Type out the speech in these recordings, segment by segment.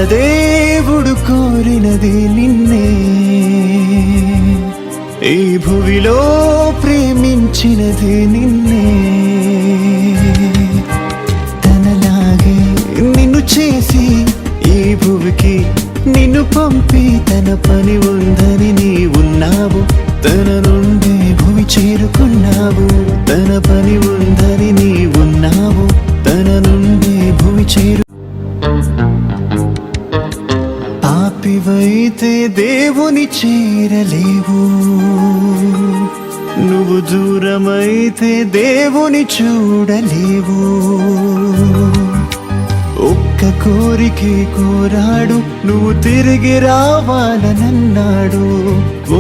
దేవుడు కోరినది నిన్నే, ఈ భువిలో ప్రేమించినది నిన్నే. తనలాగే నిన్ను చేసి ఈ భువికి నిన్ను పంపి తన పని ఉందని నీ ఉన్నావు. తన నుండి భూమి చేరుకున్నావు. తన పని ఉందని నీ ఉన్నావు. తన నుండి భూమి పాపివైతే దేవుని చేరలేవు. నువ్వు దూరమైతే దేవుని చూడలేవు. ఒక్క కోరికే కోరాడు, నువ్వు తిరిగి రావాలనన్నాడు.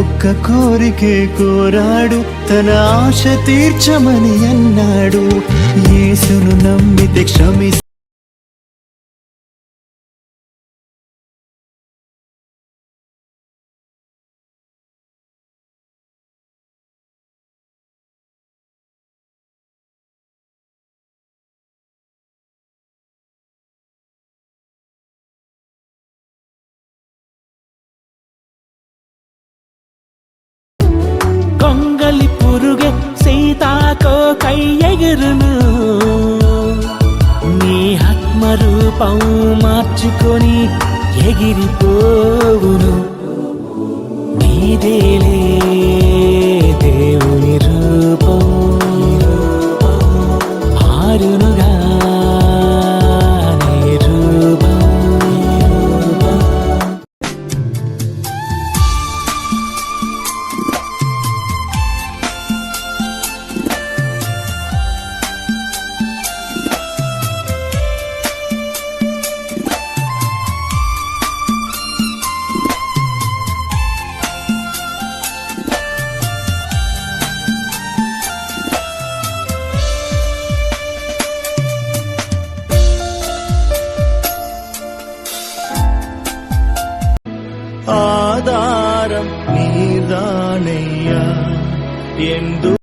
ఒక్క కోరికే కోరాడు, తన ఆశ తీర్చమని అన్నాడు. యేసును నమ్మితే క్షమిస్తాడు. కొంగలి పురుగే సీతాకో కై ఎగురును. నీ ఆత్మరూపం మార్చుకొని ఎగిరిపోవును. నీదేలే దేవుని రూపం ఆరునుగా నీ రూపం. ఆధారం నీదానయ్యా. ఎందు